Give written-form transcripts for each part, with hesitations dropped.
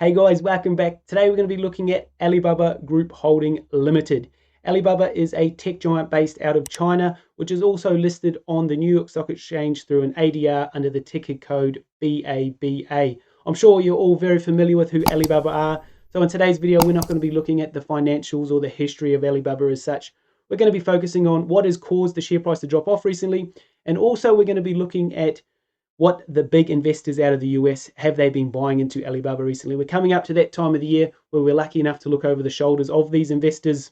Hey guys, welcome back. Today we're going to be looking at Alibaba Group Holding Limited. Alibaba is a tech giant based out of China, which is also listed on the New York Stock Exchange through an ADR under the ticker code BABA. I'm sure you're all very familiar with who Alibaba are. So in today's video, we're not going to be looking at the financials or the history of Alibaba as such. We're going to be focusing on what has caused the share price to drop off recently. And also we're going to be looking at what the big investors out of the US, have they been buying into Alibaba recently? We're coming up to that time of the year where we're lucky enough to look over the shoulders of these investors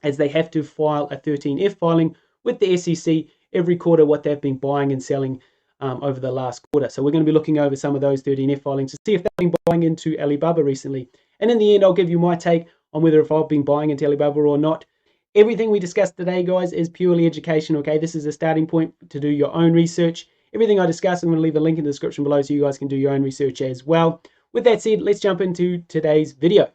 as they have to file a 13F filing with the SEC every quarter, what they've been buying and selling over the last quarter. So we're going to be looking over some of those 13F filings to see if they've been buying into Alibaba recently. And in the end, I'll give you my take on whether if I've been buying into Alibaba or not. Everything we discussed today, guys, is purely education, okay? This is a starting point to do your own research. Everything I discuss, I'm going to leave a link in the description below so you guys can do your own research as well. With that said, let's jump into today's video.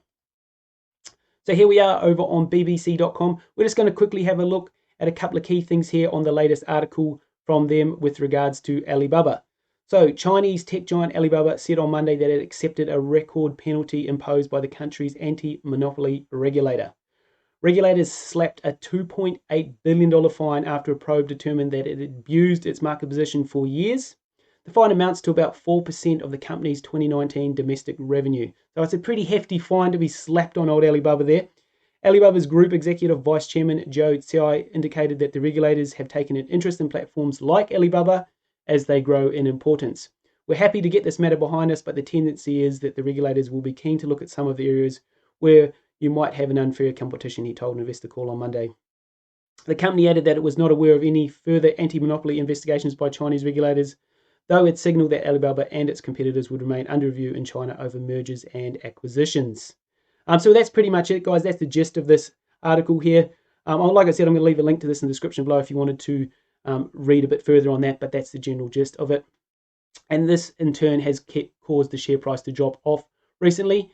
So here we are over on bbc.com. We're just going to quickly have a look at a couple of key things here on the latest article from them with regards to Alibaba. So Chinese tech giant Alibaba said on Monday that it accepted a record penalty imposed by the country's anti-monopoly regulator. Regulators slapped a $2.8 billion fine after a probe determined that it had abused its market position for years. The fine amounts to about 4% of the company's 2019 domestic revenue. So it's a pretty hefty fine to be slapped on old Alibaba there. Alibaba's Group Executive Vice Chairman Joe Tsai indicated that the regulators have taken an interest in platforms like Alibaba as they grow in importance. We're happy to get this matter behind us, but the tendency is that the regulators will be keen to look at some of the areas where you might have an unfair competition, he told an investor call on Monday. The company added that it was not aware of any further anti-monopoly investigations by Chinese regulators, though it signaled that Alibaba and its competitors would remain under review in China over mergers and acquisitions. So that's pretty much it, guys. That's the gist of this article here. Like I said, I'm going to leave a link to this in the description below if you wanted to read a bit further on that, but that's the general gist of it. And this, in turn, has caused the share price to drop off recently.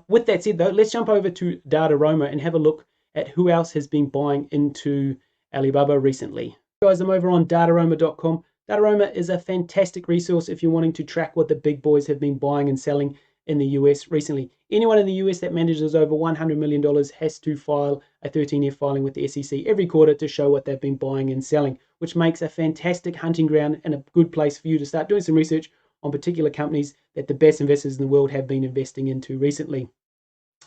With that said, though, let's jump over to Dataroma and have a look at who else has been buying into Alibaba recently. Guys, I'm over on dataroma.com. Dataroma is a fantastic resource if you're wanting to track what the big boys have been buying and selling in the US recently. Anyone in the US that manages over $100 million has to file a 13F filing with the SEC every quarter to show what they've been buying and selling, which makes a fantastic hunting ground and a good place for you to start doing some research on particular companies that the best investors in the world have been investing into recently.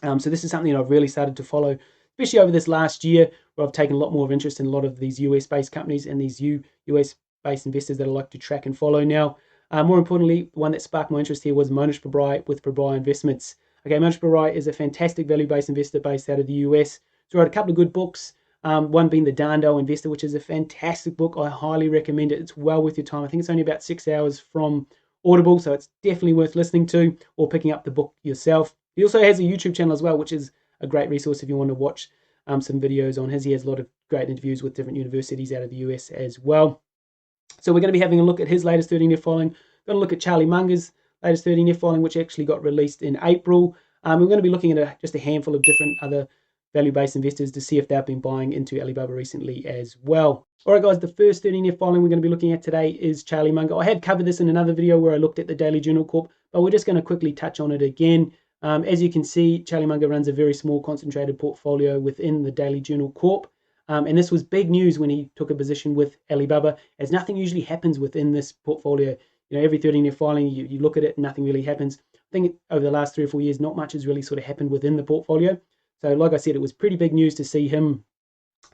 So this is something I've really started to follow, especially over this last year, where I've taken a lot more of interest in a lot of these US-based companies and these US-based investors that I like to track and follow now. More importantly, one that sparked my interest here was Mohnish Pabrai with Pabrai Investments. Okay, Mohnish Pabrai is a fantastic value-based investor based out of the US. He's wrote a couple of good books, one being The Darndale Investor, which is a fantastic book. I highly recommend it. It's well worth your time. I think it's only about 6 hours from Audible, so it's definitely worth listening to or picking up the book yourself. He also has a YouTube channel as well, which is a great resource if you want to watch some videos on his. He has a lot of great interviews with different universities out of the US as well. So we're going to be having a look at his latest 13F filing. We're going to look at Charlie Munger's latest 13F filing, which actually got released in April. We're going to be looking at just a handful of different other value-based investors to see if they've been buying into Alibaba recently as well. All right, guys, the first 13F filing we're going to be looking at today is Charlie Munger. I had covered this in another video where I looked at the Daily Journal Corp, but we're just going to quickly touch on it again. As you can see, Charlie Munger runs a very small concentrated portfolio within the Daily Journal Corp. And this was big news when he took a position with Alibaba, as nothing usually happens within this portfolio. You know, every 13F filing, you look at it and nothing really happens. I think over the last 3 or 4 years, not much has really sort of happened within the portfolio. So like I said, it was pretty big news to see him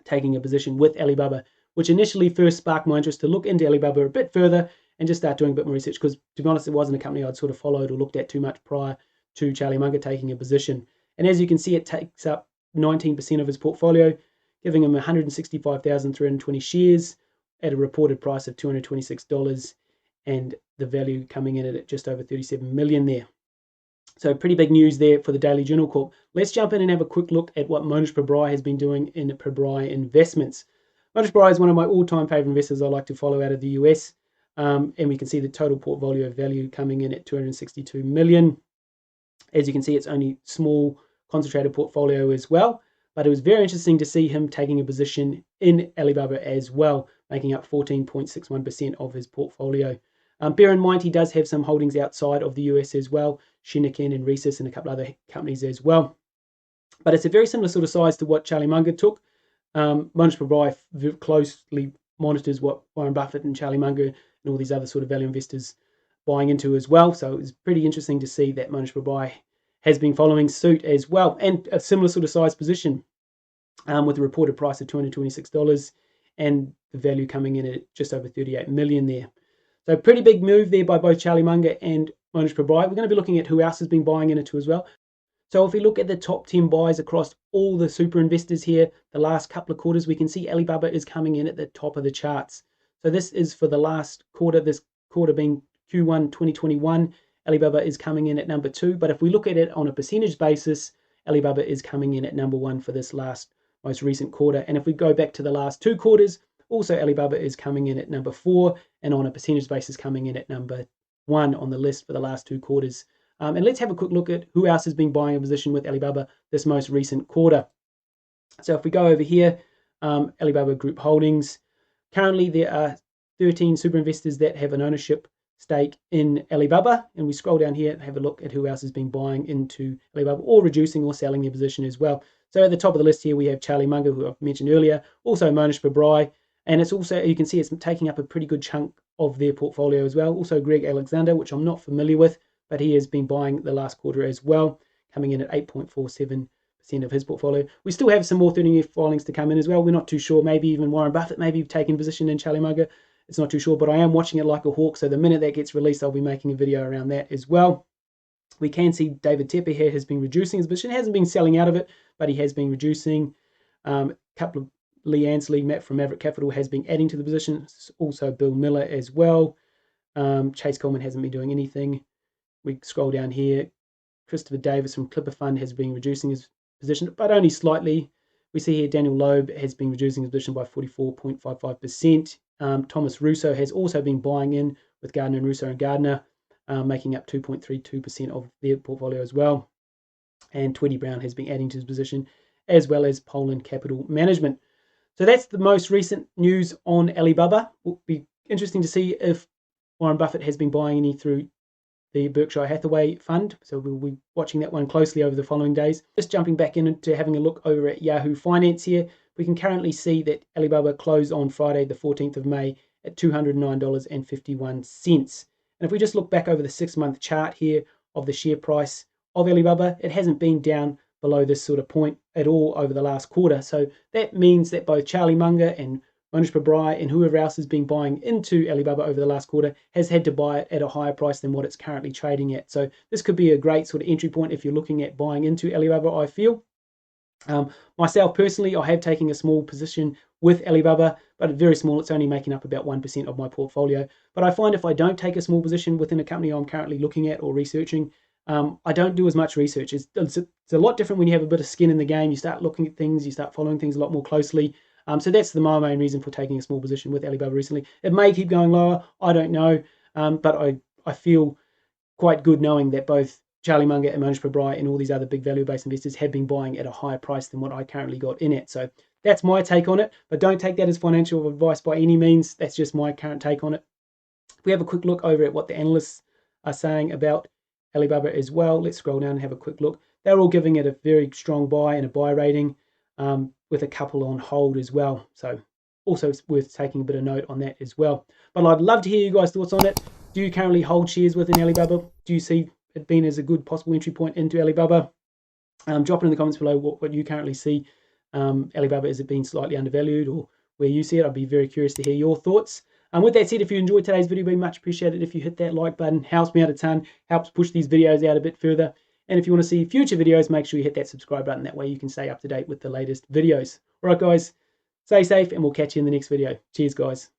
taking a position with Alibaba, which initially first sparked my interest to look into Alibaba a bit further and just start doing a bit more research, because to be honest, it wasn't a company I'd sort of followed or looked at too much prior to Charlie Munger taking a position. And as you can see, it takes up 19% of his portfolio, giving him 165,320 shares at a reported price of $226 and the value coming in at just over 37 million there. So pretty big news there for the Daily Journal Corp. Let's jump in and have a quick look at what Mohnish Pabrai has been doing in Pabrai Investments. Mohnish Pabrai is one of my all-time favorite investors I like to follow out of the US. And we can see the total portfolio value coming in at 262 million. As you can see, it's only small concentrated portfolio as well. But it was very interesting to see him taking a position in Alibaba as well, making up 14.61% of his portfolio. Bear in mind, he does have some holdings outside of the US as well, Shinnikin and Resus and a couple other companies as well. But it's a very similar sort of size to what Charlie Munger took. Mohnish Pabrai closely monitors what Warren Buffett and Charlie Munger and all these other sort of value investors buying into as well. So it's pretty interesting to see that Mohnish Pabrai has been following suit as well, and a similar sort of size position with a reported price of $226 and the value coming in at just over 38 million there. So pretty big move there by both Charlie Munger and Mohnish Pabrai. We're going to be looking at who else has been buying into as well. So if we look at the top 10 buys across all the super investors here, the last couple of quarters, we can see Alibaba is coming in at the top of the charts. So this is for the last quarter, this quarter being Q1 2021. Alibaba is coming in at number 2. But if we look at it on a percentage basis, Alibaba is coming in at number 1 for this most recent quarter. And if we go back to the last 2 quarters, also Alibaba is coming in at number 4, and on a percentage basis coming in at number 1 on the list for the last 2 quarters. And let's have a quick look at who else has been buying a position with Alibaba this most recent quarter. So if we go over here, Alibaba Group Holdings, currently there are 13 super investors that have an ownership stake in Alibaba, and we scroll down here and have a look at who else has been buying into Alibaba or reducing or selling their position as well. So at the top of the list here we have Charlie Munger, who I've mentioned earlier, also Mohnish Pabrai, and it's also, you can see it's taking up a pretty good chunk of their portfolio as well. Also Greg Alexander, which I'm not familiar with, but he has been buying the last quarter as well, coming in at 8.47% of his portfolio. We still have some more 30-year filings to come in as well. We're not too sure. Maybe even Warren Buffett maybe taking position in Charlie Munger. It's not too sure, but I am watching it like a hawk. So the minute that gets released, I'll be making a video around that as well. We can see David Tepper here has been reducing his position. He hasn't been selling out of it, but he has been reducing. A couple of Lee Ansley, Matt from Maverick Capital, has been adding to the position. Also Bill Miller as well. Chase Coleman hasn't been doing anything. We scroll down here. Christopher Davis from Clipper Fund has been reducing his position, but only slightly. We see here Daniel Loeb has been reducing his position by 44.55%. Thomas Russo has also been buying in with Gardner and Russo and Gardner, making up 2.32% of their portfolio as well. And Tweedy Brown has been adding to his position, as well as Poland Capital Management. So that's the most recent news on Alibaba. It will be interesting to see if Warren Buffett has been buying any through the Berkshire Hathaway fund. So we'll be watching that one closely over the following days. Just jumping back into having a look over at Yahoo Finance here, we can currently see that Alibaba closed on Friday, the 14th of May at $209.51. And if we just look back over the 6-month chart here of the share price of Alibaba, it hasn't been down below this sort of point at all over the last quarter. So that means that both Charlie Munger and Mohnish Pabrai and whoever else has been buying into Alibaba over the last quarter has had to buy it at a higher price than what it's currently trading at. So this could be a great sort of entry point if you're looking at buying into Alibaba, I feel. Myself personally, I have taken a small position with Alibaba, but very small. It's only making up about 1% of my portfolio. But I find if I don't take a small position within a company I'm currently looking at or researching, I don't do as much research. It's a lot different when you have a bit of skin in the game. You start looking at things, you start following things a lot more closely. So that's my main reason for taking a small position with Alibaba recently. It may keep going lower, I don't know, but I feel quite good knowing that both Charlie Munger and Mohnish Pabrai and all these other big value-based investors have been buying at a higher price than what I currently got in it. So that's my take on it, but don't take that as financial advice by any means. That's just my current take on it. If we have a quick look over at what the analysts are saying about Alibaba as well, let's scroll down and have a quick look. They're all giving it a very strong buy and a buy rating, with a couple on hold as well. So also it's worth taking a bit of note on that as well. But I'd love to hear you guys' thoughts on it. Do you currently hold shares within Alibaba? Do you see it being as a good possible entry point into Alibaba? Drop it in the comments below what you currently see. Alibaba, is it being slightly undervalued or where you see it? I'd be very curious to hear your thoughts. With that said, if you enjoyed today's video, it'd be much appreciated if you hit that like button. Helps me out a ton, helps push these videos out a bit further. And if you want to see future videos, make sure you hit that subscribe button. That way you can stay up to date with the latest videos. All right, guys, stay safe and we'll catch you in the next video. Cheers, guys.